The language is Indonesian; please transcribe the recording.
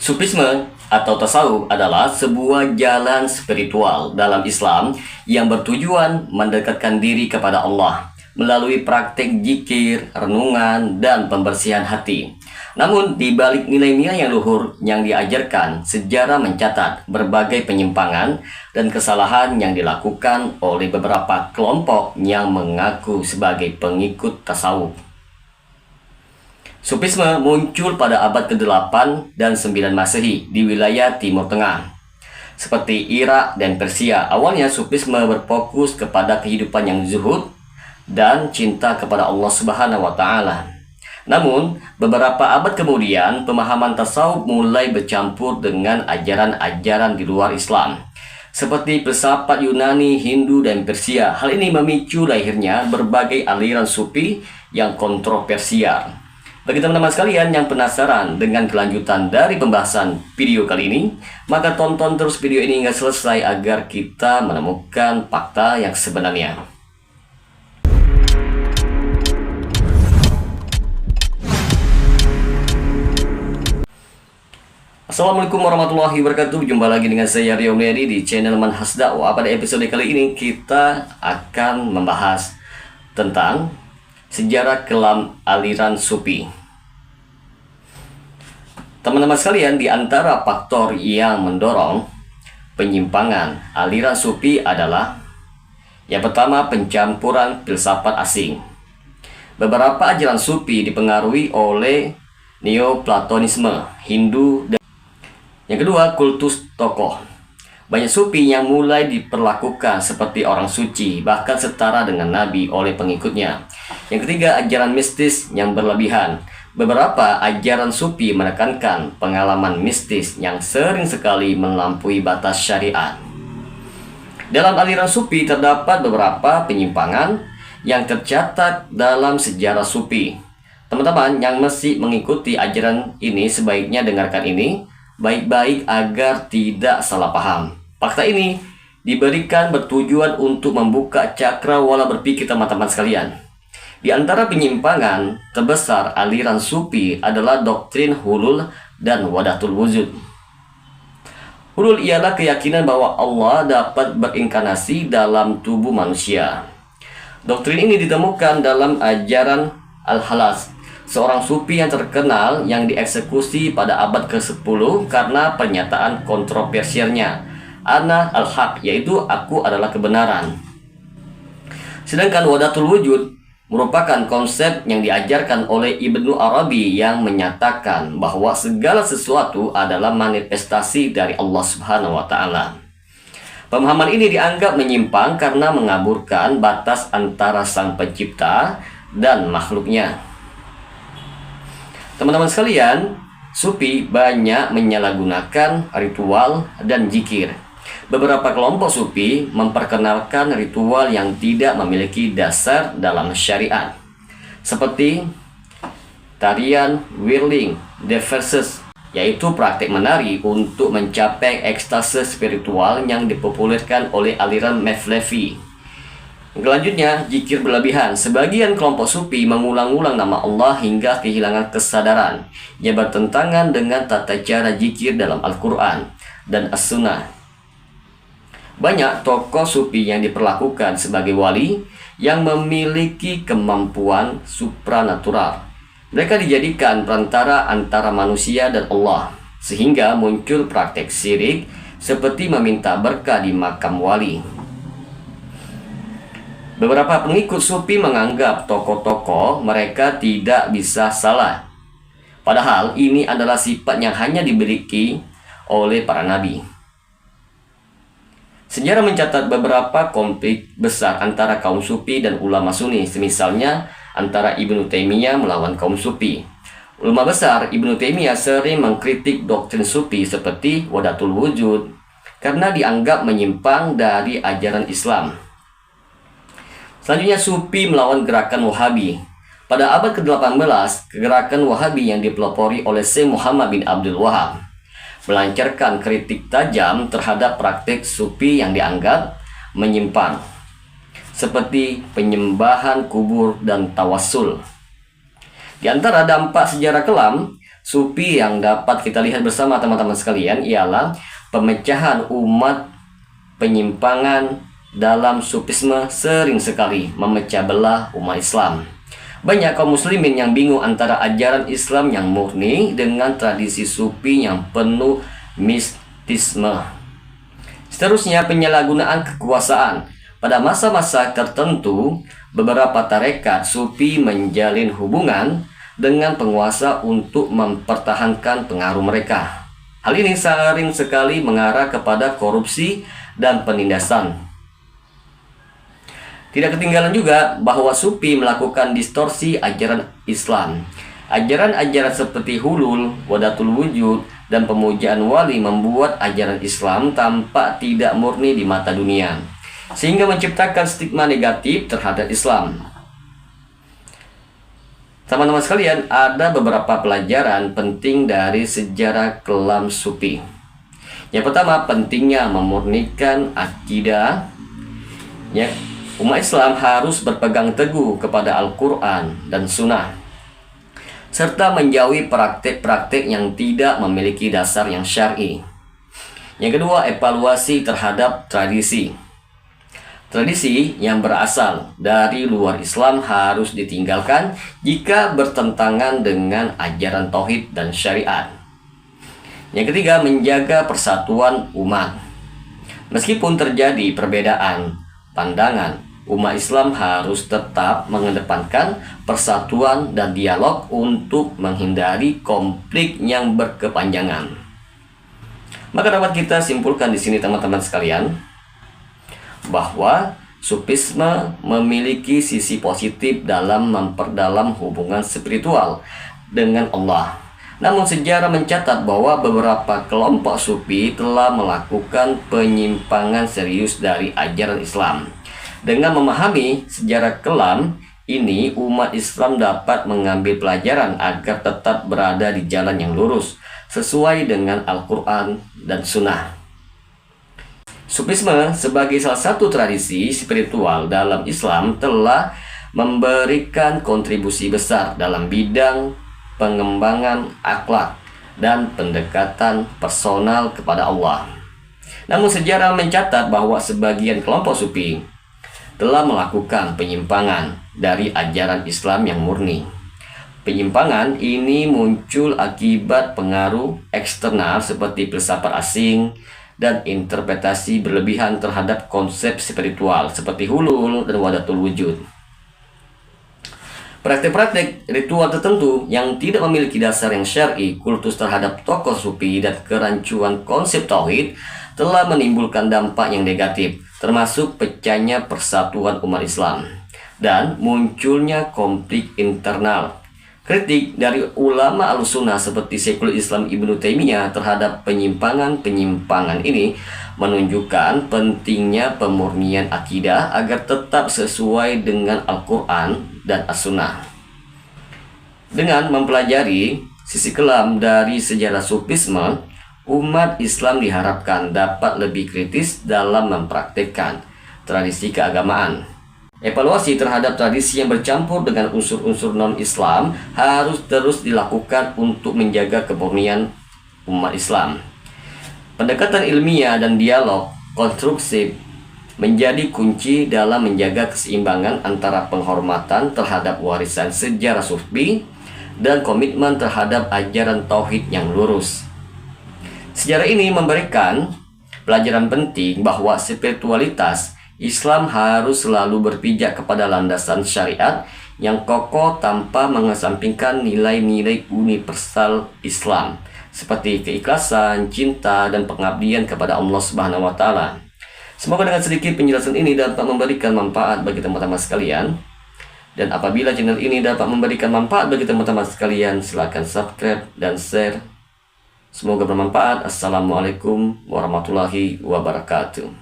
Sufisme atau tasawuf adalah sebuah jalan spiritual dalam Islam yang bertujuan mendekatkan diri kepada Allah melalui praktik zikir, renungan, dan pembersihan hati. Namun, di balik nilai-nilai yang luhur yang diajarkan, sejarah mencatat berbagai penyimpangan dan kesalahan yang dilakukan oleh beberapa kelompok yang mengaku sebagai pengikut tasawuf. Sufisme muncul pada abad ke-8 dan 9 Masehi di wilayah Timur Tengah, seperti Irak dan Persia. Awalnya Sufisme berfokus kepada kehidupan yang zuhud dan cinta kepada Allah Subhanahu wa Ta'ala. Namun, beberapa abad kemudian, pemahaman tasawuf mulai bercampur dengan ajaran-ajaran di luar Islam, seperti filsafat Yunani, Hindu, dan Persia. Hal ini memicu lahirnya berbagai aliran sufi yang kontroversial. Bagi teman-teman sekalian yang penasaran dengan kelanjutan dari pembahasan video kali ini, maka tonton terus video ini hingga selesai agar kita menemukan fakta yang sebenarnya. Assalamualaikum warahmatullahi wabarakatuh. Jumpa lagi dengan saya Rio Medi di channel Manhaj Dakwah. Pada episode kali ini kita akan membahas tentang sejarah kelam aliran sufi. Teman-teman sekalian, di antara faktor yang mendorong penyimpangan aliran sufi adalah yang pertama, pencampuran filsafat asing. Beberapa ajaran sufi dipengaruhi oleh Neoplatonisme, Hindu, dan yang kedua, kultus tokoh. Banyak sufi yang mulai diperlakukan seperti orang suci, bahkan setara dengan nabi oleh pengikutnya. Yang ketiga, ajaran mistis yang berlebihan. Beberapa ajaran sufi menekankan pengalaman mistis yang sering sekali melampaui batas syariat. Dalam aliran sufi terdapat beberapa penyimpangan yang tercatat dalam sejarah sufi. Teman-teman yang masih mengikuti ajaran ini sebaiknya dengarkan ini baik-baik agar tidak salah paham. Fakta ini diberikan bertujuan untuk membuka cakrawala berpikir teman-teman sekalian. Di antara penyimpangan terbesar aliran sufi adalah doktrin hulul dan wahdatul wujud. Hulul ialah keyakinan bahwa Allah dapat berinkarnasi dalam tubuh manusia. Doktrin ini ditemukan dalam ajaran Al-Halas, seorang sufi yang terkenal yang dieksekusi pada abad ke-10 karena pernyataan kontroversialnya, Ana al-Haq, yaitu aku adalah kebenaran. Sedangkan wahdatul wujud merupakan konsep yang diajarkan oleh Ibnu Arabi yang menyatakan bahwa segala sesuatu adalah manifestasi dari Allah Subhanahu wa Ta'ala. Pemahaman ini dianggap menyimpang karena mengaburkan batas antara Sang Pencipta dan makhluknya. Teman-teman sekalian, sufi banyak menyalahgunakan ritual dan zikir. Beberapa kelompok sufi memperkenalkan ritual yang tidak memiliki dasar dalam syariat, seperti tarian whirling dervishes, yaitu praktik menari untuk mencapai ekstase spiritual yang dipopulerkan oleh aliran Mevlevi. Selanjutnya, zikir berlebihan. Sebagian kelompok sufi mengulang-ulang nama Allah hingga kehilangan kesadaran, yang bertentangan dengan tata cara zikir dalam Al-Quran dan As-Sunnah. Banyak tokoh sufi yang diperlakukan sebagai wali yang memiliki kemampuan supranatural. Mereka dijadikan perantara antara manusia dan Allah, sehingga muncul praktek syirik seperti meminta berkah di makam wali. Beberapa pengikut sufi menganggap tokoh-tokoh mereka tidak bisa salah. Padahal ini adalah sifat yang hanya dimiliki oleh para nabi. Sejarah mencatat beberapa konflik besar antara kaum sufi dan ulama sunni, misalnya antara Ibnu Taimiyah melawan kaum sufi. Ulama besar Ibnu Taimiyah sering mengkritik doktrin sufi seperti wahdatul wujud karena dianggap menyimpang dari ajaran Islam. Selanjutnya, sufi melawan gerakan Wahabi. Pada abad ke-18, gerakan Wahabi yang dipelopori oleh Syekh Muhammad bin Abdul Wahab melancarkan kritik tajam terhadap praktik sufi yang dianggap menyimpang, seperti penyembahan kubur dan tawassul. Di antara dampak sejarah kelam, Sufi yang dapat kita lihat bersama teman-teman sekalian ialah pemecahan umat. Penyimpangan dalam sufisme sering sekali memecah belah umat Islam. Banyak kaum muslimin yang bingung antara ajaran Islam yang murni dengan tradisi sufi yang penuh mistisme. Seterusnya, penyalahgunaan kekuasaan. Pada masa-masa tertentu, beberapa tarekat sufi menjalin hubungan dengan penguasa untuk mempertahankan pengaruh mereka. Hal ini sering sekali mengarah kepada korupsi dan penindasan. Tidak ketinggalan juga bahwa sufi melakukan distorsi ajaran Islam. Ajaran-ajaran seperti hulul, wadatul wujud, dan pemujaan wali membuat ajaran Islam tampak tidak murni di mata dunia, sehingga menciptakan stigma negatif terhadap Islam. Teman-teman sekalian, ada beberapa pelajaran penting dari sejarah kelam sufi. Yang pertama, pentingnya memurnikan akidah. Umat Islam harus berpegang teguh kepada Al-Quran dan Sunnah, serta menjauhi praktik-praktik yang tidak memiliki dasar yang syar'i. Yang kedua, evaluasi terhadap tradisi. Tradisi yang berasal dari luar Islam harus ditinggalkan jika bertentangan dengan ajaran tauhid dan syariat. Yang ketiga, menjaga persatuan umat. Meskipun terjadi perbedaan pandangan, umat Islam harus tetap mengedepankan persatuan dan dialog untuk menghindari konflik yang berkepanjangan. Maka dapat kita simpulkan di sini teman-teman sekalian, bahwa sufisme memiliki sisi positif dalam memperdalam hubungan spiritual dengan Allah. Namun sejarah mencatat bahwa beberapa kelompok sufi telah melakukan penyimpangan serius dari ajaran Islam. Dengan memahami sejarah kelam ini, umat Islam dapat mengambil pelajaran agar tetap berada di jalan yang lurus sesuai dengan Al-Quran dan Sunnah. Sufisme sebagai salah satu tradisi spiritual dalam Islam telah memberikan kontribusi besar dalam bidang pengembangan akhlak dan pendekatan personal kepada Allah. Namun sejarah mencatat bahwa sebagian kelompok sufi telah melakukan penyimpangan dari ajaran Islam yang murni. Penyimpangan ini muncul akibat pengaruh eksternal seperti filsafat asing dan interpretasi berlebihan terhadap konsep spiritual seperti hulul dan wadatul wujud. Praktik-praktik ritual tertentu yang tidak memiliki dasar yang syar'i, kultus terhadap tokoh sufi, dan kerancuan konsep tauhid telah menimbulkan dampak yang negatif, termasuk pecahnya persatuan umat Islam dan munculnya konflik internal. Kritik dari ulama Ahlussunnah seperti Syekhul Islam Ibnu Taimiyah terhadap penyimpangan ini menunjukkan pentingnya pemurnian akidah agar tetap sesuai dengan Al-Quran dan As-Sunnah. Dengan mempelajari sisi kelam dari sejarah sufisme, umat Islam diharapkan dapat lebih kritis dalam mempraktikkan tradisi keagamaan. Evaluasi terhadap tradisi yang bercampur dengan unsur-unsur non-Islam harus terus dilakukan untuk menjaga kemurnian umat Islam. Pendekatan ilmiah dan dialog konstruksi menjadi kunci dalam menjaga keseimbangan antara penghormatan terhadap warisan sejarah sufi dan komitmen terhadap ajaran tauhid yang lurus. Sejarah ini memberikan pelajaran penting bahwa spiritualitas Islam harus selalu berpijak kepada landasan syariat yang kokoh tanpa mengesampingkan nilai-nilai universal Islam seperti keikhlasan, cinta, dan pengabdian kepada Allah Subhanahu wa taala. Semoga dengan sedikit penjelasan ini dapat memberikan manfaat bagi teman-teman sekalian. Dan apabila channel ini dapat memberikan manfaat bagi teman-teman sekalian, silakan subscribe dan share. Semoga bermanfaat. Assalamualaikum warahmatullahi wabarakatuh.